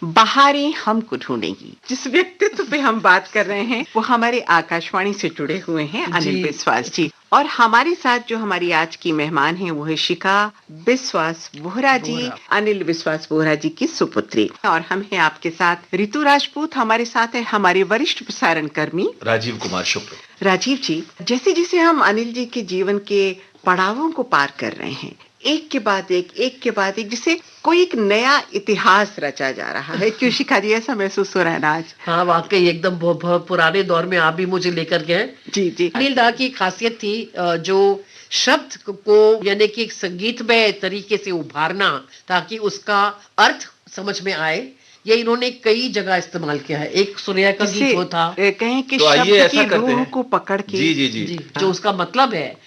बहारें हमको ढूंढेंगी। जिस व्यक्तित्व पे हम बात कर रहे हैं वो हमारे आकाशवाणी से जुड़े हुए हैं, अनिल बिस्वास जी। और हमारे साथ जो हमारी आज की मेहमान है वो है शिखा बिस्वास बोहरा जी, अनिल बिस्वास बोहरा जी की सुपुत्री। और हम हैं आपके साथ ऋतु राजपूत, हमारे साथ है हमारे वरिष्ठ प्रसारण कर्मी राजीव कुमार शुक्ल। राजीव जी, जैसे जैसे हम अनिल जी के जीवन के पड़ावों को पार कर रहे हैं, एक के बाद एक, जिसे कोई एक नया इतिहास रचा जा रहा है। क्यों शिखा जी, ऐसा महसूस हो रहा है ना आज? हाँ, वाकई एकदम बहुत पुराने दौर में आप भी मुझे लेकर गए। जी जी। अनिल दा की खासियत थी जो शब्द को यानी कि संगीतमय तरीके से उभारना ताकि उसका अर्थ समझ में आए। ये इन्होंने कई जगह इस्तेमाल किया है। एक सुरैया का गीत वो था, कहें कि तो शब्द की रूह को पकड़ के जी, जो उसका मतलब है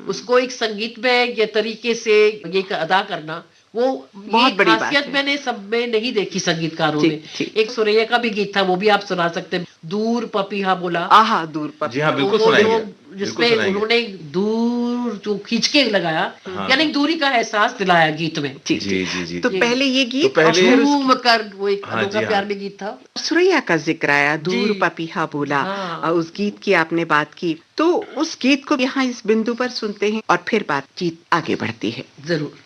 उसको एक संगीतमय ये तरीके से ये अदा करना, वो बहुत ये बड़ी बात खासियत है। मैंने सब में नहीं देखी संगीतकारों जी, में। जी। एक सुरैया का भी गीत था, वो भी आप सुना सकते हैं, दूर पपीहा बोला। आहा, दूर जी पपी। हाँ, बिल्कुल वो सुनाएंगे, जो बिल्कुल जिसमें सुनाएंगे। उन्होंने दूर जो खींच के लगाया, हाँ। यानी दूरी का एहसास दिलाया गीत में। जी जी। तो पहले ये गीत, तो पहले और झूम कर वो एक हाँ, अनोखा जी हाँ। प्यार में गीत था। सुरैया का जिक्र आया, दूर जी। पपीहा बोला। हाँ। उस गीत की आपने बात की, तो उस गीत को यहाँ इस बिंदु पर सुनते हैं और फिर बातचीत आगे बढ़ती है। जरूर।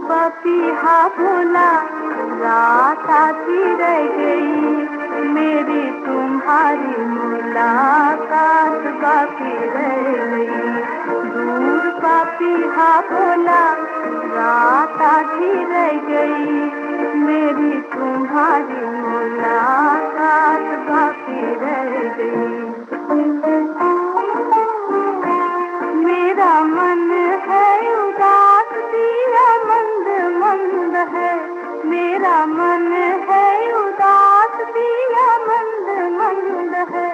पपीहा बोला, रात आती रह गई, मेरी तुम्हारी मुलाकात बाकी रह गई। दूर पपीहा बोला, रात आती रह गई, मेरी तुम्हारी मुलाकात बाकी रह गई। मेरा मन है उदास, दिया मंद मंद है। मेरा मन है उदास, दिया मंद मंद है।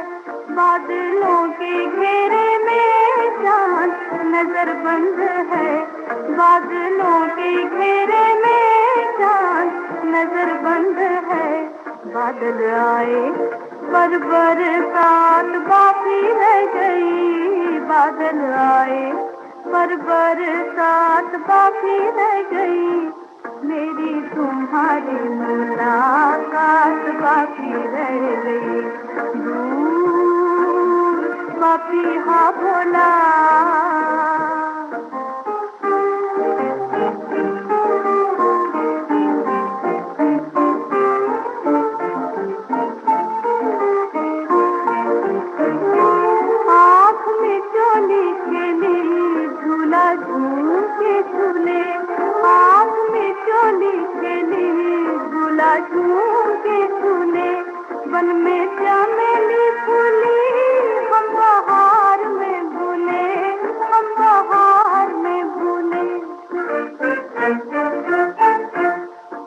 बादलों के घेरे में चांद नजर बंद है। बादलों के घेरे में चांद नजर बंद है। बादल आए पर बरसात बाकी रह गई। बादल आए पर बरसात बाकी रह गई, मेरी तुम्हारी मुलाकात बाकी रह गई। दूर पपीहा बोला, वन में चमेली फूली, हम बहार में भूले, हम बहार में भूले।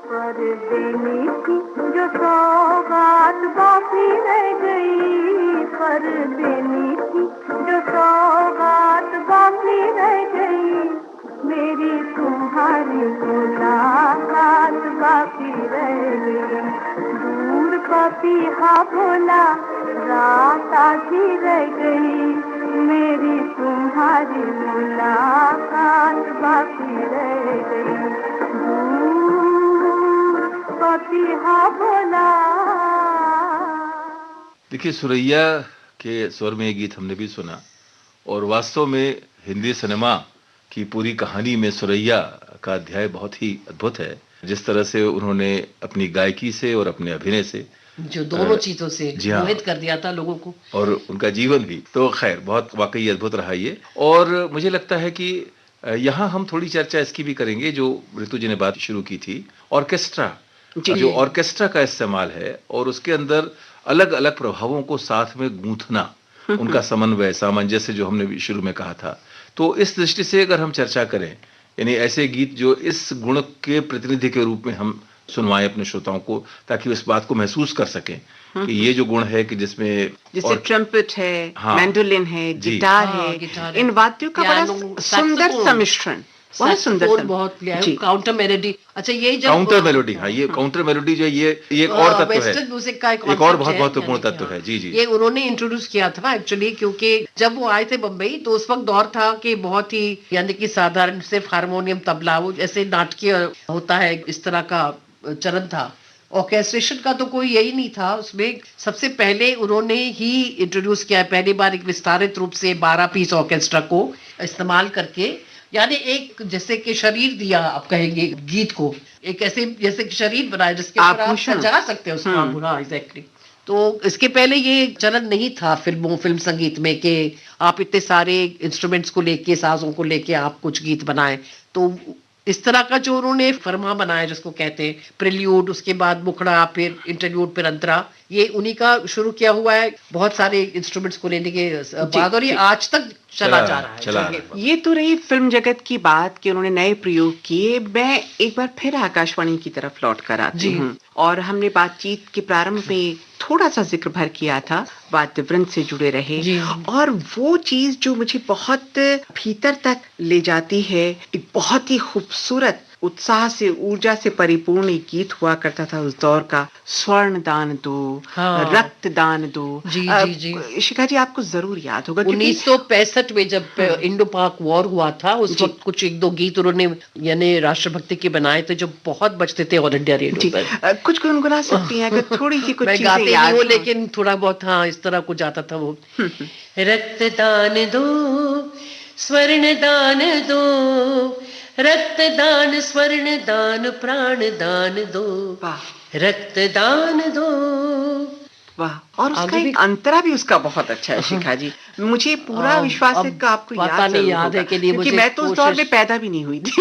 पर देने की जो सौगात बाकी रह गई, पर देने की जो सौगात बाकी रह गई, मेरी तुम्हारी मुलाकात बाकी रह गई। दूर पपीहा बोला, रात आधी रह गई, मेरी तुम्हारी मुलाकात बाकी रह गई। दूर पपीहा बोला। देखिए, सुरैया के स्वर में ये गीत हमने भी सुना, और वास्तव में हिंदी सिनेमा की पूरी कहानी में सुरैया का अध्याय बहुत ही अद्भुत है। जिस तरह से उन्होंने अपनी गायकी से और अपने अभिनय से जो दोनों चीजों से मोहित कर दिया था लोगों को, और उनका जीवन भी, तो खैर बहुत वाकई अद्भुत रहा ये। और मुझे लगता है कि यहाँ हम थोड़ी चर्चा इसकी भी करेंगे जो ऋतु जी ने बात शुरू की थी, ऑर्केस्ट्रा, जो ऑर्केस्ट्रा का इस्तेमाल है और उसके अंदर अलग अलग प्रभावों को साथ में गूंथना, उनका समन्वय, सामंजस्य जो हमने भी शुरू में कहा था। तो इस दृष्टि से अगर हम चर्चा करें, यानी ऐसे गीत जो इस गुण के प्रतिनिधि के रूप में हम सुनवाएं अपने श्रोताओं को, ताकि वो इस बात को महसूस कर सकें कि ये जो गुण है कि जिसमें जैसे ट्रम्पेट है, हाँ, मैंडोलिन है, जी, गिटार हाँ, है, गिटार इन है, वाद्यों का बड़ा पियानो, सुंदर सैक्सोफोन, सम्मिश्रण, बहुत सुंदर सैक्सोफोन बहुत लिया है, काउंटर मेलोडी। अच्छा, ये जब काउंटर मेलोडी, हाँ, ये काउंटर मेलोडी जो है, ये एक और तत्व है, वेस्टर्न म्यूजिक का एक और बहुत महत्वपूर्ण तत्व है। जी जी, ये उन्होंने इंट्रोड्यूस किया था एक्चुअली, क्योंकि जब वो आए थे बम्बई तो उस वक्त दौर था कि बहुत ही यानी कि साधारण सिर्फ हारमोनियम तबला, वो जैसे नाटकीय होता है इस तरह का चलन था। ऑर्केस्ट्रेशन का तो कोई यही नहीं था उसमें। सबसे पहले उन्होंने ही इंट्रोड्यूस किया है, पहली बार एक विस्तारित रूप से 12 पीस ऑर्केस्ट्रा को इस्तेमाल करके, यानी एक जैसे कि शरीर दिया, आप कहेंगे गीत को, एक ऐसे जैसे कि शरीर बनाया जिसके ऊपर आप सजा सकते हो उसको। हाँ, एग्जैक्टली। तो इसके पहले ये चलन नहीं था फिल्म संगीत में कि आप इतने सारे इंस्ट्रूमेंट्स को लेके, साजों को लेके आप कुछ गीत बनाएं। तो इस तरह का जो उन्होंने फरमा बनाया जिसको कहते हैं प्रिल्यूड, उसके बाद मुखड़ा, फिर इंटरल्यूड, फिर अंतरा, ये उन्हीं का शुरू किया हुआ है बहुत सारे इंस्ट्रूमेंट्स को लेने के बाद, और ये आज तक चला जा रहा है। ये तो रही फिल्म जगत की बात कि उन्होंने नए प्रयोग किए। मैं एक बार फिर आकाशवाणी की तरफ लौट कर आती हूँ, और हमने बातचीत के प्रारंभ में थोड़ा सा जिक्र भर किया था, वाद्यवृंद से जुड़े रहे, और वो चीज जो मुझे बहुत भीतर तक ले जाती है, एक बहुत ही खूबसूरत उत्साह से, ऊर्जा से परिपूर्ण एक गीत हुआ करता था उस दौर का, स्वर्ण दान दो, रक्त दान दो। जी। शिखा जी, आपको जरूर याद होगा 1965 में जब इंडो पाक वॉर हुआ था, उस वक्त कुछ एक दो गीत उन्होंने यानी राष्ट्रभक्ति के बनाए थे जो बहुत बजते थे ऑल इंडिया रेडियो पर। कुछ गुनगुना सकती हैं अगर थोड़ी सी कुछ चीजें गाते याद नहीं हो, लेकिन थोड़ा बहुत हाँ इस तरह कुछ आता था वो। रक्तदान दो, स्वर्ण दान दो, रक्तदान, स्वर्ण दान, प्राण दान दो, रक्तदान दो। वाह, और उसका एक अंतरा भी उसका बहुत अच्छा है शिखा जी। मुझे पूरा विश्वास है कि आपको याद है, क्योंकि मैं तो उस दौर में पैदा भी नहीं हुई थी।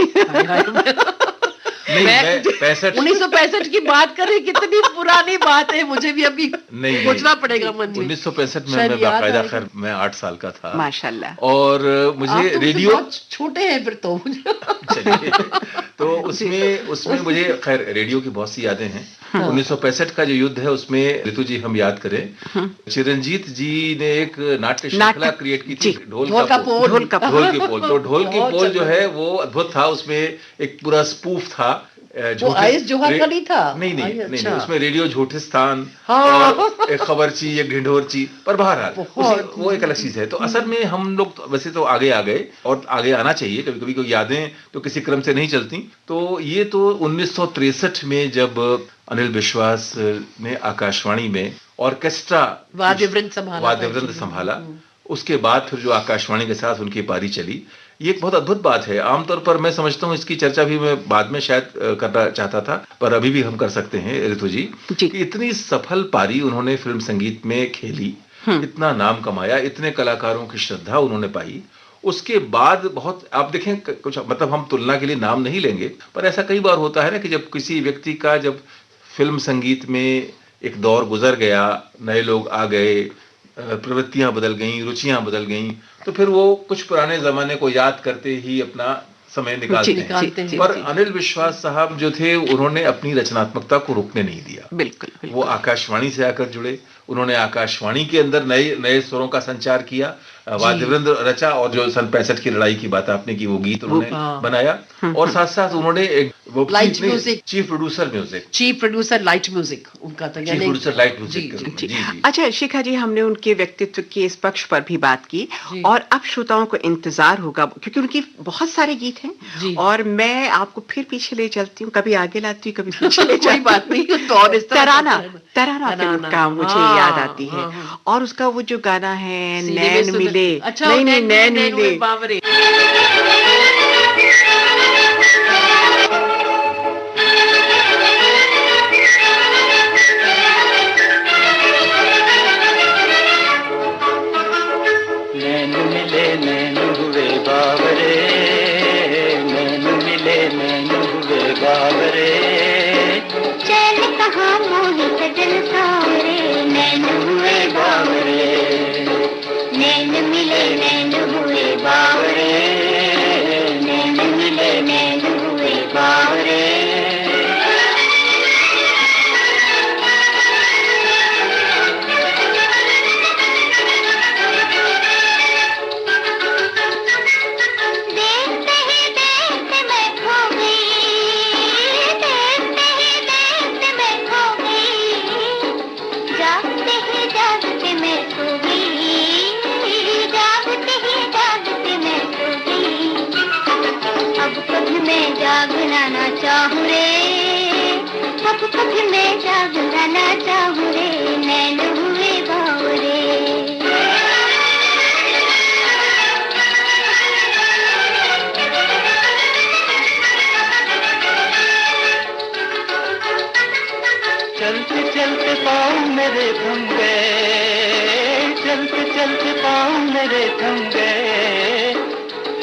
1965 की बात करें, कितनी पुरानी बात है, मुझे भी अभी सोचना पड़ेगा मन में। 1965 में मैं बाकायदा, खैर मैं 8 साल का था माशाल्लाह, और मुझे रेडियो, छोटे हैं फिर तो। चलिए, तो उसमें मुझे खैर रेडियो की बहुत सी यादें हैं। 1965 का जो युद्ध है उसमें ऋतु जी हम याद करें, चिरंजीत जी ने एक नाट्य श्रृंखला क्रिएट की थी, ढोल की पोल। तो ढोल की पोल जो है वो अद्भुत था। उसमें एक पूरा स्पूफ था, आयुष जौहर का नहीं था। नहीं, उसमें रेडियो झूठिस्तान और एक खबरची, एक ढिंढोरची, पर बहरहाल वो एक अलग चीज है। तो असल में हम लोग तो वैसे तो आगे आ गए, और आगे आना चाहिए, कभी कभी कोई यादें तो किसी क्रम से नहीं चलती। तो ये तो 1963 में जब अनिल विश्वास ने आकाशवाणी में ऑर्केस्ट्रा वाद्यवृंद संभाला, उसके बाद फिर जो आकाशवाणी के साथ उनकी पारी चली, ये एक बहुत अद्भुत बात है। आमतौर पर मैं समझता हूँ इसकी चर्चा भी मैं बाद में शायद करना चाहता था, पर अभी भी हम कर सकते हैं ऋतु जी, कि इतनी सफल पारी उन्होंने फिल्म संगीत में खेली, इतना नाम कमाया, इतने कलाकारों की श्रद्धा उन्होंने पाई। उसके बाद बहुत, आप देखें कुछ, मतलब हम तुलना के लिए नाम नहीं लेंगे, पर ऐसा कई बार होता है ना कि जब किसी व्यक्ति का, जब फिल्म संगीत में एक दौर गुजर गया, नए लोग आ गए, प्रवृत्तियां बदल गईं, रुचियां बदल गईं, तो फिर वो कुछ पुराने जमाने को याद करते ही अपना समय निकालते हैं। पर अनिल विश्वास साहब जो थे, उन्होंने अपनी रचनात्मकता को रुकने नहीं दिया। बिल्कुल। वो आकाशवाणी से आकर जुड़े, उन्होंने आकाशवाणी के अंदर नए स्वरों का संचार किया, वाद्यवृंद रचा, और जो सन 65 की लड़ाई की बात आपने की, वो गीत उन्होंने बनाया, और साथ साथ उन्होंने एक light music, chief producer light music उनका था, चीफ प्रोड्यूसर लाइट म्यूजिक। अच्छा शिखा जी, हमने उनके व्यक्तित्व के इस पक्ष पर भी बात की, और अब श्रोताओं को इंतजार होगा, क्योंकि उनकी बहुत सारे गीत हैं, और मैं आपको फिर पीछे ले चलती हूँ, कभी आगे लाती हूँ, कभी पीछे ले जाती, बात नहीं। तराना फिल्म का मुझे याद आती है, और उसका वो जो गाना है, नैन मिले, नहीं नैन मिले, बावरे। नैन मिले नैन हुए बावरे, नैन मिले नैन हुए बावरे, चल कहाँ मोहित दिल सावरे, नैन हुए बावरे, नैन मिले नैन हुए बावरे, नैन मिले नैन हुए बावरे, मैं जागना ना चाहूँ रे, कब कब मैं जागना ना चाहूँ रे, नैन हुए बावरे। चलते चलते पाँव मेरे थम गए, चलते चलते पाँव मेरे थम गए,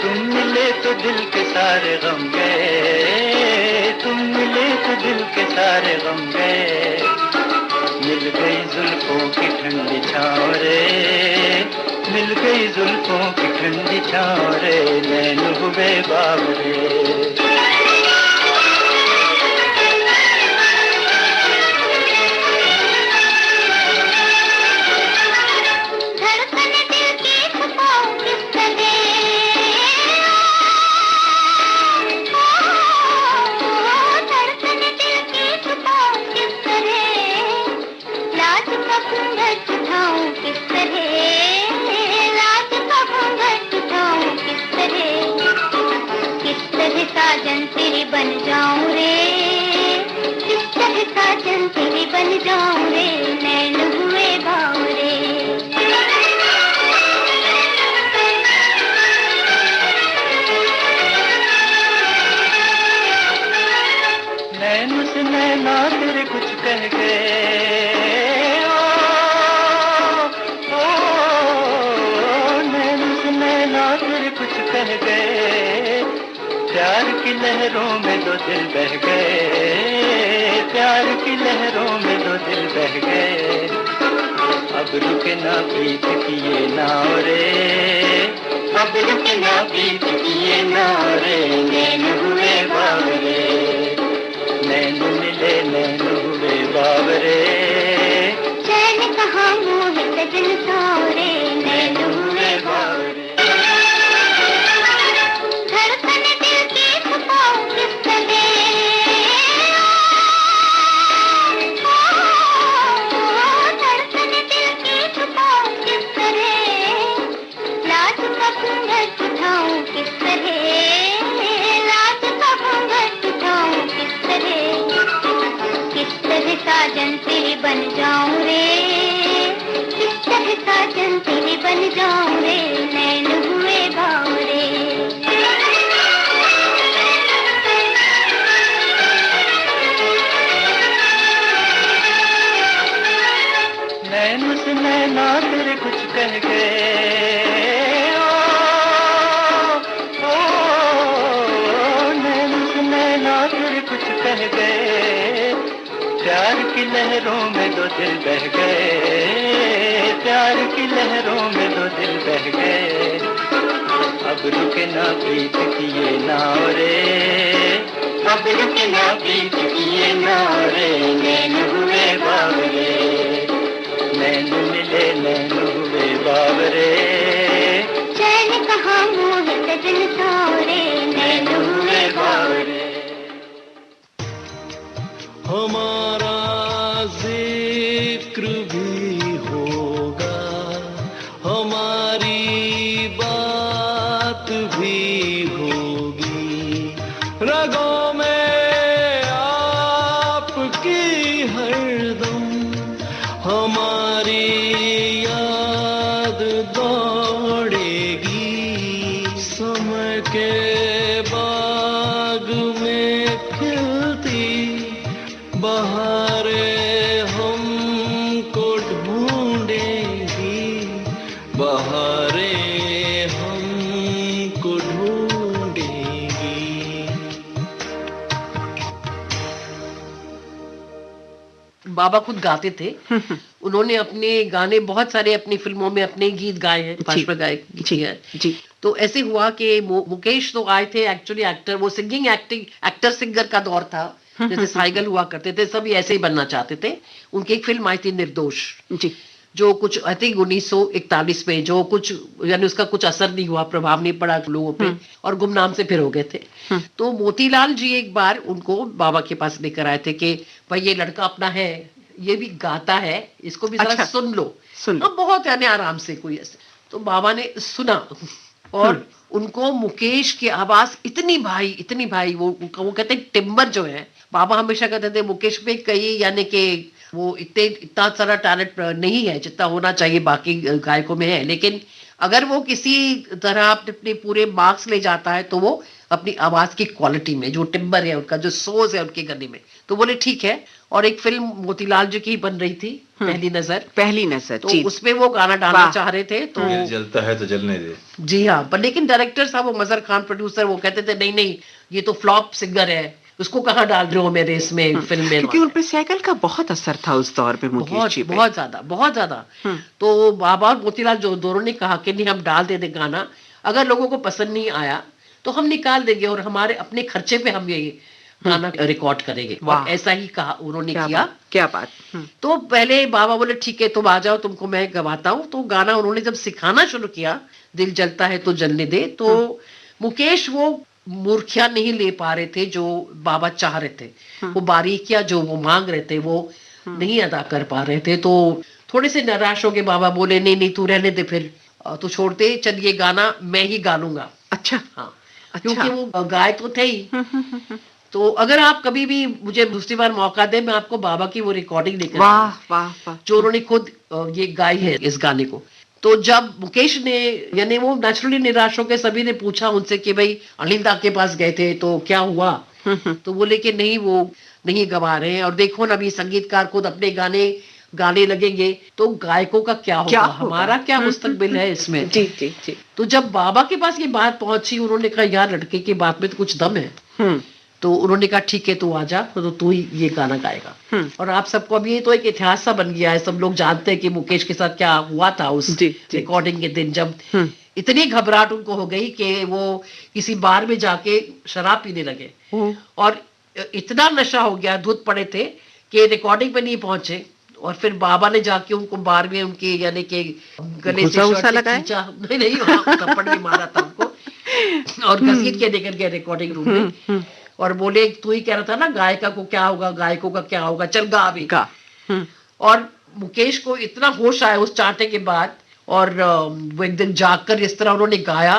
तुम मिले तो दिल के सारे गम गए, तुम मिले तो दिल के सारे गम गए। मिल गई जुल्फों की ठंडी छाँव रे, मिल गई जुल्फों की ठंडी छाँव रे, नैन हुए बावरे। साजन तेरी बन जाऊं रे, किस तरह साजन तेरी बन जाऊं रे, नैन हुए बावरे। नैन से नैना तेरे कुछ कह गए, ओ नैन से नैना तेरे कुछ कह गए, प्यार की लहरों में दो दिल बह गए, प्यार की लहरों में दो दिल बह गए। अब रुके ना प्रीत की ये नाव रे, अब रुके ना प्रीत की ये नाव रे, नैन हुए बावरे, नैन मिले नैन हुए बावरे। चैन कहाँ मोह सजन सावरे, नैन हुए बावरे। साजन तेरी बन जाऊं रे, किस तरह साजन तेरी बन जाऊं रे, नैन हुए बावरे। नैन से नैना तेरे कुछ कह गए, ओ नैन से नैना तेरे कुछ कह गए, प्यार की लहरों में दो दिल बह गए, प्यार की लहरों में दो दिल बह गए। अब रुके ना प्रीत की ये नाव रे, अब रुके ना प्रीत की ये नाव रे, नैन हुए बावरे, नैन मिले नैन हुए बावरे। चैन कहाँ मोह सजन सावरे, नैन हुए बावरे। हमारा जिक्र भी होगा, हमारी बात भी होगी, रगों में आपकी हरदम हमारी याद दौड़ेगी। समय के बाग में खिलती बहारें हमको ढूंढेंगी, बहारें हमको ढूंढेंगी। बाबा खुद गाते थे। उन्होंने अपने गाने बहुत सारे अपनी फिल्मों में अपने गीत गाए हैं, पार्श्व गायक जी है। जी। तो ऐसे हुआ कि मुकेश तो आए थे एक्चुअली एक्टर, वो सिंगिंग एक्टिंग एक्टर सिंगर का दौर था, जैसे साइगल हुआ करते थे, सभी ऐसे ही बनना चाहते थे। उनकी एक फिल्म आई थी निर्दोष, जी जो कुछ आई थिंक 1941 में, जो कुछ यानी उसका कुछ असर नहीं हुआ, प्रभाव नहीं पड़ा लोगों पे, और गुमनाम से फिर हो गए थे। तो मोतीलाल जी एक बार उनको बाबा के पास लेकर आए थे कि भाई ये लड़का अपना है, ये भी गाता है, इसको भी जरा अच्छा, सुन लो। सुन लो। अब बहुत यानी आराम से कोई ऐसे, तो बाबा ने सुना और उनको मुकेश की आवाज इतनी भाई वो कहते हैं टिम्बर जो है। बाबा हमेशा कहते थे मुकेश पे कई यानी कि वो इतना सारा टैलेंट नहीं है जितना होना चाहिए बाकी गायकों में है, लेकिन अगर वो किसी तरह अपने पूरे मार्क्स ले जाता है तो वो अपनी आवाज की क्वालिटी में, जो टिम्बर है उनका, जो सोज है उनके गाने में, तो बोले ठीक है। और एक फिल्म मोतीलाल जी की बन रही थी पहली नजर, तो जी। उसमें वो गाना डालना चाह रहे थे, तो दिल जलता है तो जलने दे। जी हाँ, पर लेकिन डायरेक्टर साहब वो मजहर खान प्रोड्यूसर वो कहते थे नहीं नहीं ये तो फ्लॉप सिंगर है, उसको कहाँ डाल रहे हो मेरे इसमें फिल्म में। क्योंकि उन पे साइकिल का बहुत असर था उस दौर पे मुकेश जी पे। बहुत ज्यादा। तो बाबा और मोतीलाल जो दोनों ने कहा कि नहीं हम डाल दे गाना, अगर लोगों को पसंद नहीं आया तो हम निकाल देंगे और हमारे अपने खर्चे पे हम ये गाना रिकॉर्ड करेंगे। और ऐसा ही कहा उन्होंने किया। क्या बात। तो पहले बाबा बोले ठीक है तुम आ जाओ, तुमको मैं गवाता हूँ। तो गाना उन्होंने जब सिखाना शुरू किया, दिल जलता है तो जलने दे, तो मुकेश वो मूर्खियां नहीं ले पा रहे थे जो बाबा चाह रहे थे, वो बारीकियां जो वो मांग रहे थे वो नहीं अदा कर पा रहे थे। तो थोड़े से निराश हो के बाबा बोले नहीं नहीं तू रहने दे, फिर तू छोड़ दे, चल ये गाना मैं ही गा लूंगा। अच्छा। हाँ, क्योंकि वो गायक तो थे ही। तो अगर आप कभी भी मुझे दूसरी बार मौका दे, मैं आपको बाबा की वो रिकॉर्डिंग लेकर वाह वाह वाह, जो उन्होंने खुद ये गाई है इस गाने को। तो जब मुकेश ने यानी वो नेचुरली निराश होकर सभी ने पूछा उनसे कि भाई अनिल दा के पास गए थे तो क्या हुआ, तो बोले कि नहीं वो नहीं गवा रहे हैं। और देखो ना अभी संगीतकार खुद अपने गाने लगेंगे तो गायकों का क्या होगा, हमारा क्या मुस्तकबिल है इसमें। जी जी जी। तो जब बाबा के पास ये बात पहुंची, उन्होंने कहा यार लड़के की बात में तो कुछ दम है। तो उन्होंने कहा ठीक है तू आजा, तो तू ही ये गाना गाएगा। और आप सबको अभी ये तो एक इतिहास सा बन गया है, सब लोग जानते हैं कि मुकेश के साथ क्या हुआ था उस रिकॉर्डिंग के दिन, जब इतनी घबराहट उनको हो गई कि वो किसी बार में जाके शराब पीने लगे और इतना नशा हो गया, धुत पड़े थे कि रिकॉर्डिंग पे नहीं पहुंचे। और फिर बाबा ने जाके उनको बार में उनके यानी कि गले से शर्ट खींचा, नहीं थप्पड़ भी मारा था उनको और घसीट के लेकर गए रिकॉर्डिंग रूम में और बोले तू ही कह रहा था ना गायिका को क्या होगा, गायकों का क्या होगा, चल गा अभी गा। और मुकेश को इतना होश आया उस चांटे के बाद और वो एक दिन जागकर इस तरह उन्होंने गाया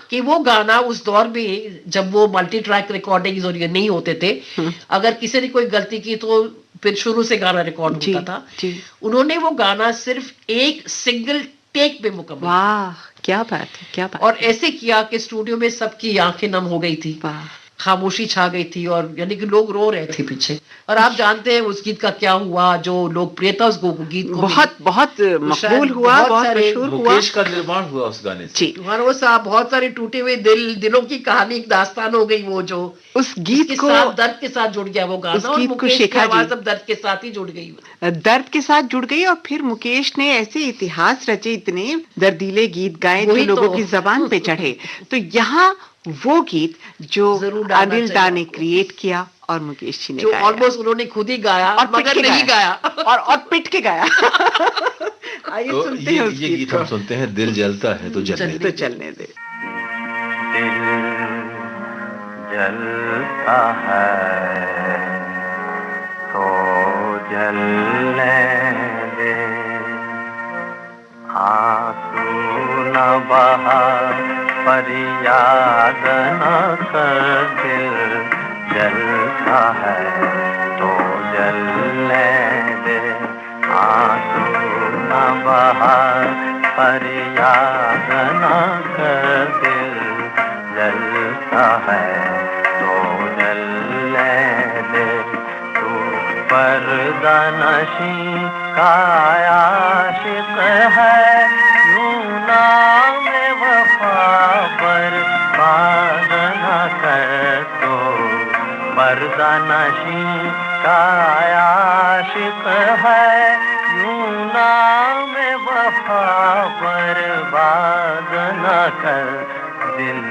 कि वो गाना उस दौर में जब वो मल्टी ट्रैक रिकॉर्डिंग और ये नहीं होते थे, अगर किसी ने कोई गलती की तो फिर शुरू से गाना रिकॉर्ड होता था। उन्होंने वो गाना सिर्फ एक सिंगल टेक पे मुकम्मल। वाह क्या बात है, क्या बात। और ऐसे किया कि स्टूडियो में सबकी आंखें नम हो गई थी, खामोशी छा गई थी और यानी कि लोग रो रहे थे पीछे। और आप जानते हैं उस गीत का क्या हुआ, जो लोकप्रियता उस गीत को बहुत मकबूल हुआ, बहुत मशहूर हुआ। मुकेश का निर्माण हुआ उस गाने से। वो साहब बहुत सारे टूटे हुए दिलों की कहानी एक दास्तान हो गई, वो जो उस गीत को दर्द के साथ जुड़ गया वो गाना, और मुकेश की आवाज अब दर्द के साथ ही जुड़ गई, दर्द के साथ जुड़ गई। और फिर मुकेश ने ऐसे इतिहास रचे, इतने दर्दीले गीत गाए जो लोगों की जबान पे चढ़े। तो यहाँ वो गीत जो अनिल दा ने क्रिएट किया और मुकेश जी ने गाया, ऑलमोस्ट उन्होंने खुद ही गाया और मगर नहीं गाया और पिट के गाया। आइए तो सुनते हैं ये गीत हम सुनते हैं, दिल जलता है तो जलने दे। चलने दे। दिल जलता है तो जलने दे, आंसू न बहा फरियाद न कर, दिल जलता है तो जलने दे, आंसू न बहा फरियाद न कर, दिल जलता है तो जलने दे। तू पर्दा नशी का आशिक है, यूं नाम वफा बर्बाद न कर, तो पर्दा नशी का आशिक है, यूं नाम वफा बर्बाद न कर, दिल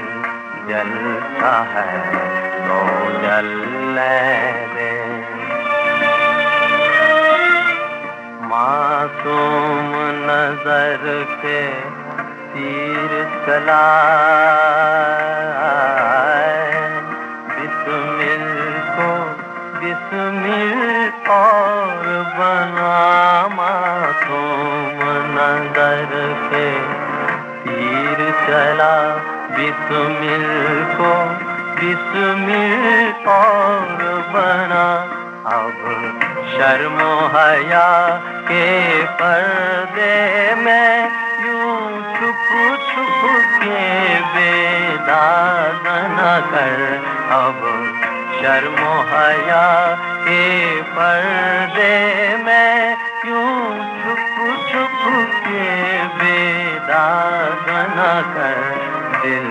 जलता है तो जलने दे। मासूम नजर के तीर चलाए, बिस्मिल को बिस्मिल और बना, मासूम नजर के तीर चला 20 मील को 20 मील और बना अब शर्मो हया के पर्दे में यूं छुप छुप के बेदाग न कर अब शर्मो हया के पर्दे में यूं छुप छुप के बेदाग न कर दिल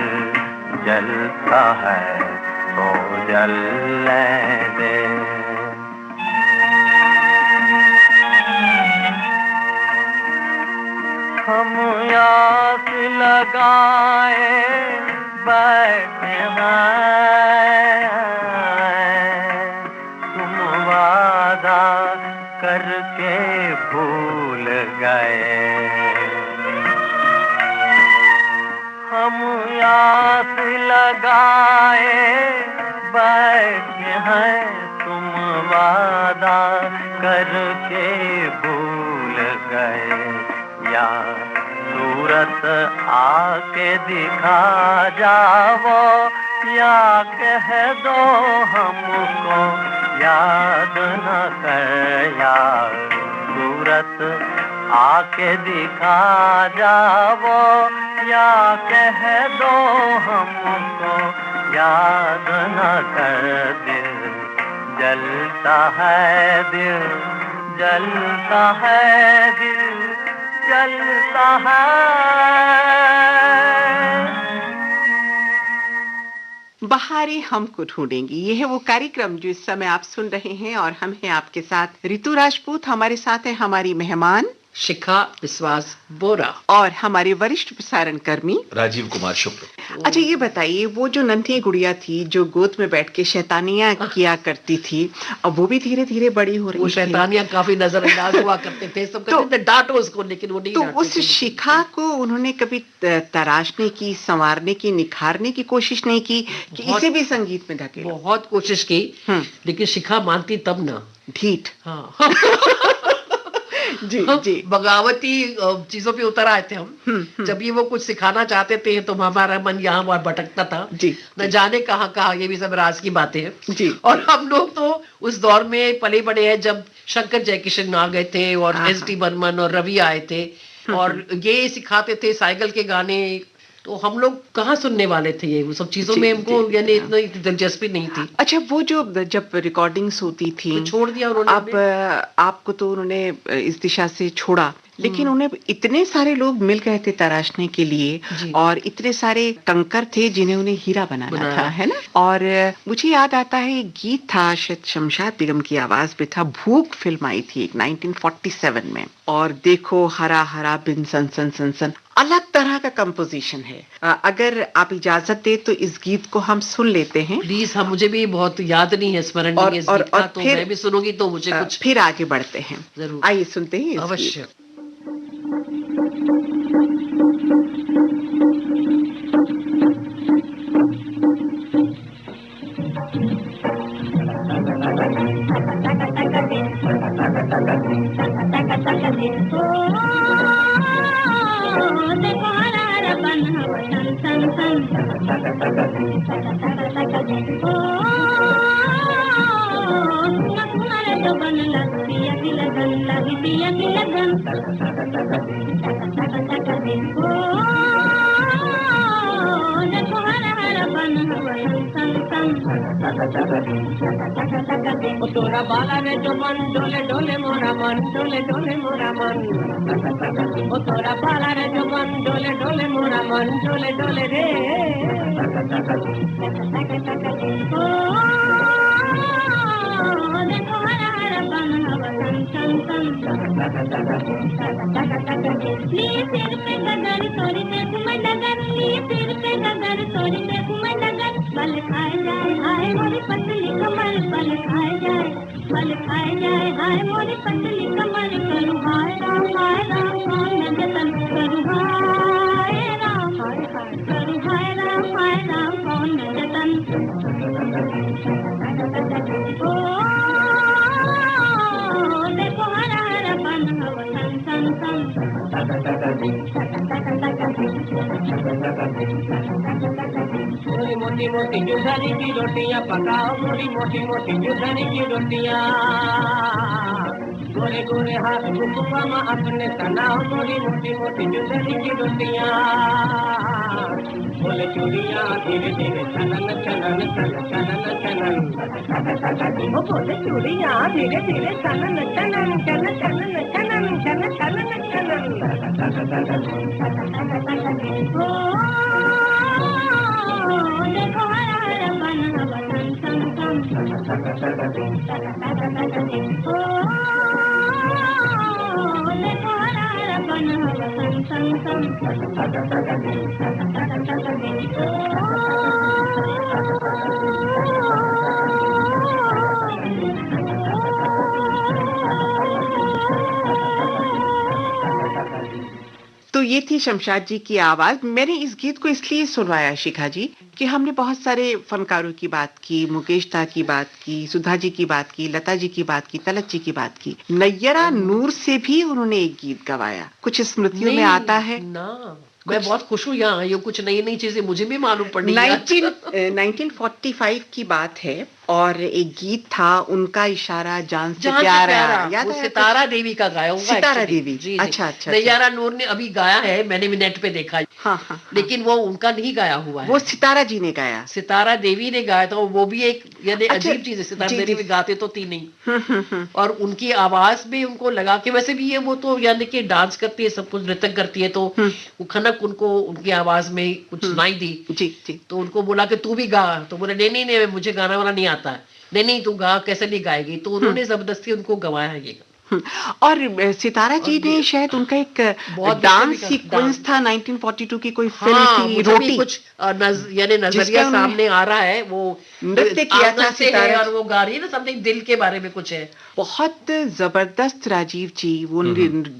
जलता है तो जलने दे हम आस लगाए बैठे हैं तुम वादा करके भूल गए हम आस लगाए बैठे हैं तुम वादा करके भूल गए या सूरत आके दिखा जाओ या कह दो हमको याद न कर यार सूरत आके दिखा जाओ या कह दो हमको याद न कर दिल जलता है दिल जलता है दिल जलता है बहारें हमको ढूंढेंगी। ये है वो कार्यक्रम जो इस समय आप सुन रहे हैं और हम हैं आपके साथ रितु राजपूत, हमारे साथ है हमारी मेहमान शिखा विश्वास बोरा और हमारे वरिष्ठ प्रसारण कर्मी राजीव कुमार शुक्ल। अच्छा ये बताइए, वो जो नन्ही गुड़िया थी जो गोद में बैठ के शैतानियां किया करती थी, अब वो भी धीरे धीरे बड़ी हो रही वो थी। शैतानियां काफी नजरअंदाज हुआ करते थे, सब कहते थे डांटो उसको, लेकिन वो नहीं तो डांटती उस थी। शिखा को उन्होंने कभी तराशने की, संवारने की, निखारने की कोशिश नहीं की कि बहुत- इसे भी संगीत में धकेलो? बहुत कोशिश की, लेकिन शिखा मानती तब ना। ढीठ। हाँ जी जी। बगावती चीजों पे उतर आए थे हम। जब ये वो कुछ सिखाना चाहते थे तो हमारा मन यहाँ वहाँ भटकता था जी, न जाने कहाँ कहाँ, ये भी सब राज की बातें हैं जी। और हम लोग तो उस दौर में पले बड़े हैं जब शंकर जयकिशन आ गए थे और हाँ, एस टी बर्मन और रवि आए थे और ये सिखाते थे साइकिल के गाने, तो हम लोग कहाँ सुनने वाले थे ये वो सब चीजों जी, में, हमको जी, यानी हाँ। इतनी दिलचस्पी नहीं थी, अच्छा वो जो जब रिकॉर्डिंग्स होती थी तो छोड़ दिया उन्होंने अब हमें। आपको तो उन्होंने इस दिशा से छोड़ा, लेकिन उन्हें इतने सारे लोग मिल गए थे तराशने के लिए जी। और इतने सारे कंकर थे जिन्हें उन्हें हीरा बनाना था, है ना। और मुझे याद आता है एक गीत था, शायद शमशाद बेगम की आवाज पे था, भूख फिल्म आई थी एक 1947 में, और देखो हरा हरा बिन सन सन सन सन, अलग तरह का कंपोजिशन है। अगर आप इजाजत दे तो इस गीत को हम सुन लेते हैं प्लीज। हाँ, मुझे भी बहुत याद नहीं है, स्मरण नहीं है इस गीत का, तो फिर मैं भी सुनूंगी तो मुझे कुछ फिर आगे बढ़ते हैं। जरूर। आइए सुनते हैं इस गीत। अवश्य। देखो हरा हरा बन हवा सन सन सन तुम्हारे तो बन लगती की लगन लगती की लगन देखो हरा हरा बन हवा सन सन सन तोरा बाला रे जो मन डोले डोले मोरा मन डोले डोले मोरा मन ओ तोरा बाला रे जो मन डोले डोले मोरा मन डोले डोले रे देखो हरा हरा बन हवा सन सन सन लिए सिर पे गगर तोरी देख मैं डगर, लिए सिर पे गगर तोरी देख मैं डगर, बल खाए जाए हाय मोरी पतली कमर, बल खाए जाए हाय मोरी पतली कमर, करूँ हाय राम कौन न जतन, करूँ हाय राम करूँ हाय राम कौन न जतन। ओ देखो हरा हरा बन हवा सन सन सन थोड़ी मोटी मोटी जुझारी की रोटियां पकाओ, थोड़ी मोटी मोटी जुझारी की रोटियां, गोरे गोरे हाथ गुफा में अपने तनाओ, थोड़ी मोटी मोटी जुझारी की रोटियां, बोले चूड़ियां धीरे धीरे चलन चलन चलन चलन चलन, वो बोले चूड़ियां धीरे धीरे चलन चलन चलन चलन चलन चलन चलन चलन, देखो हरा हरा बन बसन सम सम, देखो हरा हरा बन बसन सम सम, तो ये थी शमशाद जी की आवाज। मैंने इस गीत को इसलिए सुनवाया शिखा जी कि हमने बहुत सारे फनकारों की बात की, मुकेश दा की बात की, सुधा जी की बात की, लता जी की बात की, तलत जी की बात की। नैयरा नूर से भी उन्होंने एक गीत गवाया, कुछ स्मृतियों में आता है ना। मैं बहुत खुश हूँ यहाँ, ये कुछ नई नई चीजें मुझे भी मालूम पड़ी। 1945 की बात है और एक गीत था, उनका इशारा जान से जहाँ से प्यारा, प्यारा, याद वो है? सितारा देवी का गाया हुआ है सितारा actually। देवी, जी, अच्छा, अच्छा, नैयारा नूर ने अभी गाया है, मैंने भी नेट पे देखा, हाँ, हाँ, लेकिन वो उनका नहीं गाया हुआ है, वो सितारा जी ने गाया। सितारा देवी ने गाया था। वो भी एक यानी अच्छा, अजीब चीज है, सितारा जी, देवी जी। गाते तो थी नहीं, और उनकी आवाज में उनको लगा कि वैसे भी ये वो तो यानी कि डांस करती है, सब कुछ नृत्य करती है, तो वो खनक उनको उनकी आवाज में कुछ सुनाई दी, जी जी। तो उनको बोला कि तू भी गा, तो बोले नहीं नहीं नहीं मुझे गाना वाला नहीं आता है, नहीं नहीं तू गा, कैसे नहीं गाएगी, तो उन्होंने जबरदस्ती उनको गवाया है ये। और सितारा जी ने शायद उनका एक बहुत डांस अच्छा सीक्वेंस था 1942 की कोई फिल्म हाँ, थी, मुझे भी रोटी, कुछ यानी जिसमें नजरिया उन्होंने सामने आ रहा है, वो नृत्य किया था आंगन से है सितारा। और वो गा रही है ना, समथिंग दिल के बारे में कुछ है। बहुत जबरदस्त राजीव जी, वो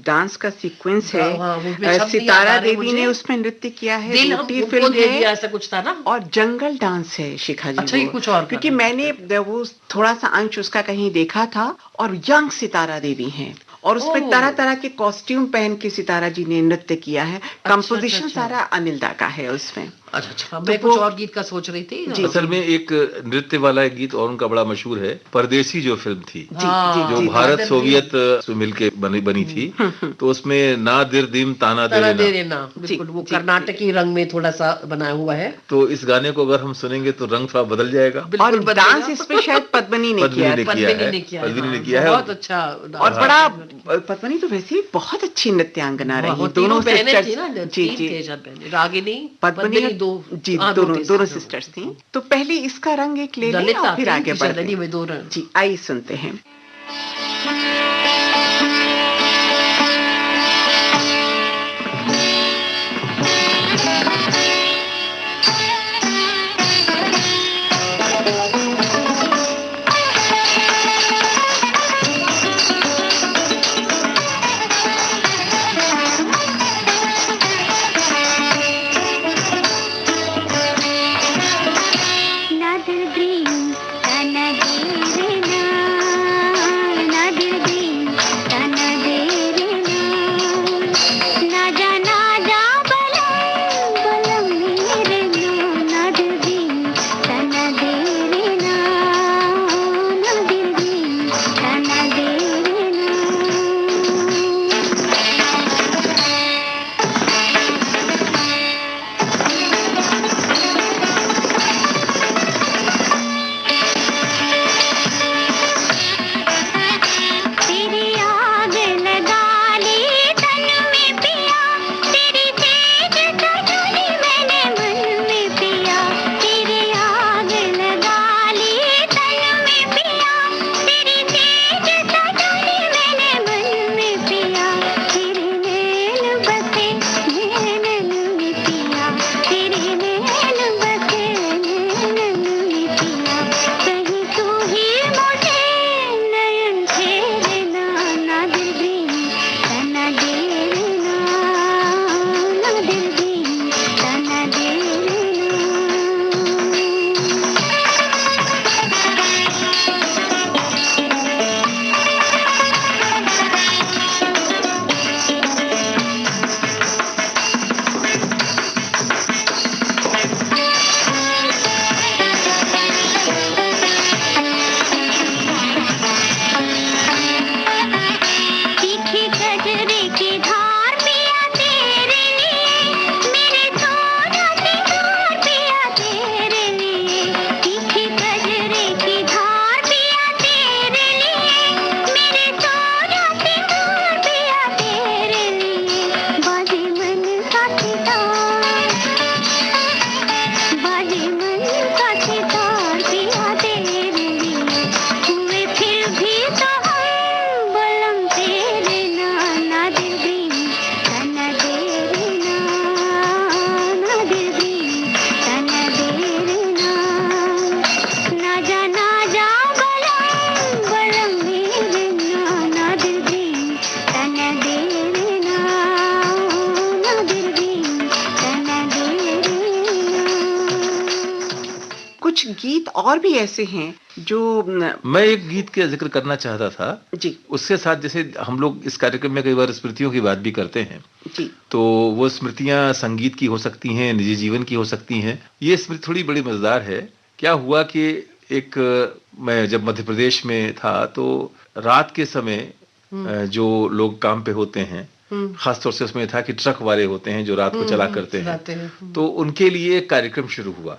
डांस का सीक्वेंस है। हाँ, वो उसमें शब्द नहीं सितारा याद आ रहे देवी मुझे। ने उसमें नृत्य किया है, दिल हम रोटी उनको फिल्म दे दिया, है ऐसा कुछ था ना। और जंगल डांस है शिखा जी। अच्छा, ये वो। कुछ और क्योंकि था। मैंने वो थोड़ा सा अंश उसका कहीं देखा था, और यंग सितारा देवी हैं और उसमें ओह। तरह तरह के कॉस्ट्यूम पहन के सितारा जी ने नृत्य किया है। कंपोजिशन अच्छा। सारा अनिल दा का है उसमें। अच्छा अच्छा, तो मैं कुछ वो- और गीत का सोच रही थी। जी, असल में एक नृत्य वाला एक गीत और उनका बड़ा मशहूर है, परदेसी जो फिल्म थी, हाँ, जो जी, भारत जी। सोवियत से मिलके बनी थी, तो उसमें ना दिर दिम ताना तरह दे दे देना, बिल्कुल वो जी, कर्नाटकी रंग में थोड़ा सा बनाया हुआ है। तो इस गाने को अगर हम सुनेंगे तो रंग थोड़ा बदल जाएगा। और बिल्कुल बदलेगा। डांस इस पे शायद पद्मनी ने पद्मिनी किया ने था। किया पद्मिनी है, ने किया पद्मिनी ने हाँ, किया है। बहुत अच्छा और बड़ा पद्मनी तो वैसे ही बहुत अच्छी नृत्यांगना रही। दोनों बहनें sisters- थी ना, जी तीन जी, थे शायद बहनें, रागिनी पद्मनी पद्मिनी और- दो, जी हाँ, दोनों थे दोनों साथ में। सिस्टर्स थी। तो पहले इसका रंग एक ले लें ललिता और फिर थी, आगे शायद बढ़ते anyway, हैं। दो रंग। जी आइए सुनते हैं। नादिर दी तनगीरना, नादिर दी गीत और भी ऐसे हैं जो मैं एक गीत का जिक्र करना चाहता था जी उसके साथ। जैसे हम लोग इस कार्यक्रम में कई बार स्मृतियों की बात भी करते हैं, जी तो वो स्मृतियां संगीत की हो सकती हैं, निजी जीवन की हो सकती हैं। ये स्मृति थोड़ी बड़ी मजेदार है। क्या हुआ कि एक मैं जब मध्य प्रदेश में था तो रात के समय जो लोग काम पे होते हैं, खासतौर से उसमें था कि ट्रक वाले होते हैं जो रात को चला करते हैं, तो उनके लिए एक कार्यक्रम शुरू हुआ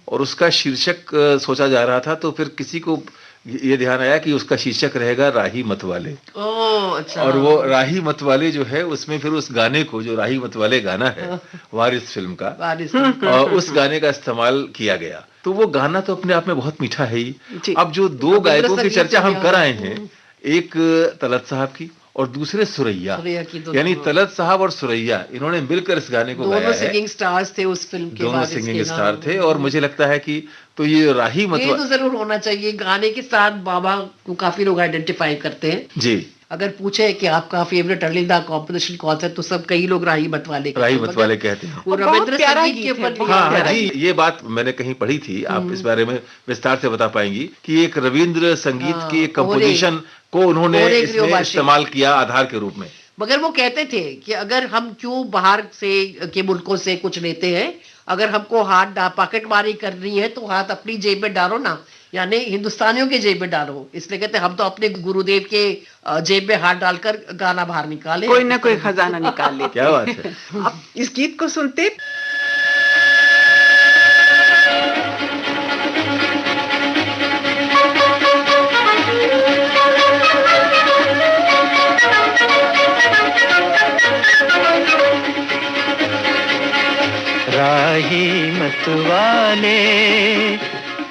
और उसका शीर्षक सोचा जा रहा था। तो फिर किसी को ये ध्यान आया कि उसका शीर्षक रहेगा राही मतवाले। अच्छा। और वो राही मतवाले जो है उसमें फिर उस गाने को, जो राही मतवाले गाना है वारिस फिल्म का, और उस गाने का इस्तेमाल किया गया। तो वो गाना तो अपने आप में बहुत मीठा है ही। अब जो दो गायकों की चर्चा हम कर आए हैं, एक तलत साहब की और दूसरे सुरैया, यानी तलत साहब और सुरैया, इन्होंने मिलकर इस गाने को गाया है। दोनों सिंगिंग स्टार्स थे उस फिल्म के। दोनों सिंगिंग स्टार थे। और मुझे लगता है कि तो ये राही ये तो जरूर होना चाहिए। गाने के साथ बाबा को काफी लोग आइडेंटिफाई करते हैं जी। अगर पूछे कि आपका फेवरेट अर्लिंदा कॉम्पोजिशन कौन सा है, तो सब कई लोग राही मतवाले कहते हैं। वो रविंद्र संगीत के ऊपर। हाँ जी, ये बात मैंने कहीं पढ़ी थी। आप इस बारे में विस्तार से बता पाएंगी कि एक रविंद्र संगीत की एक कंपोजिशन को उन्होंने इसमें इस्तेमाल किया आधार के रूप में। मगर वो कहते थे कि अगर हम क्यों बाहर से के मुल्कों से कुछ लेते हैं, अगर हमको पॉकेट मारी करनी है तो हाथ अपनी जेब में डालो ना, यानी हिंदुस्तानियों के जेब में डालो। इसलिए कहते हैं हम तो अपने गुरुदेव के जेब में हाथ डालकर गाना बाहर निकाले, कोई ना कोई खजाना निकाल लेते। क्या बात है। अब इस गीत को सुनते राही मतवाले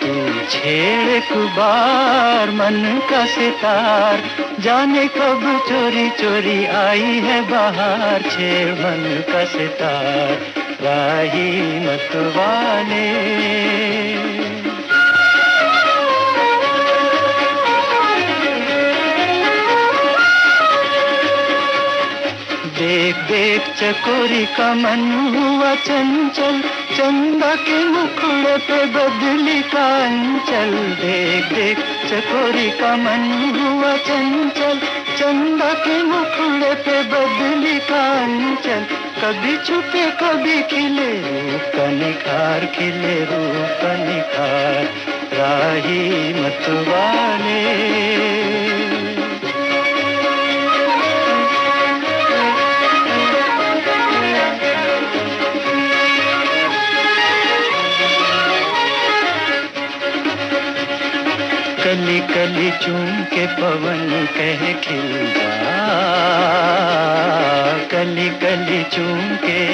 तू छेड़ कुबार मन का सितार, जाने कब चोरी चोरी आई है बाहर, छेड़ मन का सितार राही मतवाले। देख देख चकोरी का मन हुआ चंचल, चंदा के मुखड़े पे बदली का अंचल। देख देख चकोरी का मन हुआ चंचल, चंदा के मुखड़े पे बदली का अंचल। कभी छुपे कभी खिले रूप का निखार, खिले रूप का निखार राही मतवाले। कली कली चूम के पवन कह खिल जा, कली कली चूम के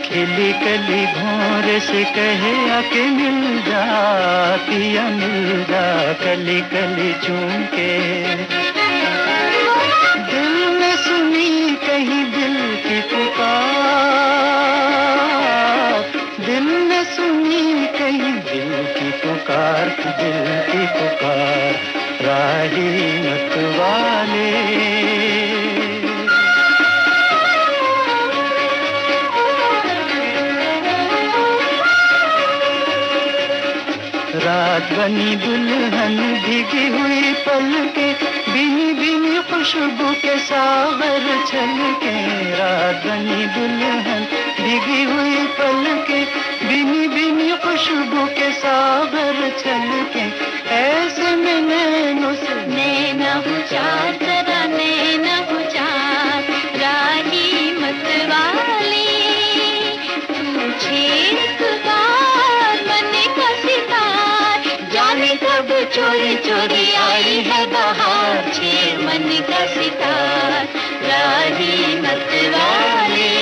खिली कली भोर से कहे आके मिल जा, पिया मिल जा, कली कली चूम के। दिल ने सुनी कहीं दिल की पुकार, दिल ने सुनी कहीं दिल की पुकार, दिल की पुकार राही मतवाले। रात बनी दुल्हन भीगी हुई पलके, भीनी भीनी खुशबू के सागर छलके। रात बनी दुल्हन भीगी हुई पलके, भीनी भीनी खुशबू के सागर छलके। ऐसे में नैनों से नैना हुचार जरा नैना हुचार राही मतवाले। तू छेड़ कुबार मन का सितार, जाने कब चोरी चोरी आई है बाहर, छेड़ मन का सितार राही मतवाले।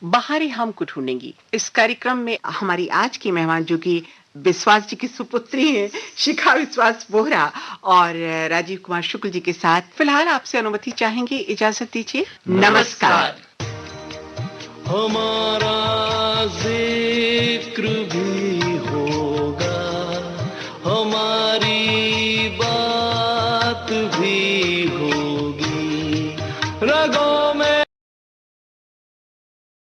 बाहर ही हमको ढूंढेंगी। इस कार्यक्रम में हमारी आज की मेहमान जो कि विश्वास जी की सुपुत्री हैं, शिखा विश्वास बोहरा और राजीव कुमार शुक्ल जी के साथ फिलहाल आपसे अनुमति चाहेंगे, इजाजत दीजिए। नमस्कार। हमारा जिक्र भी होगा, हमारी बात भी होगी, रगों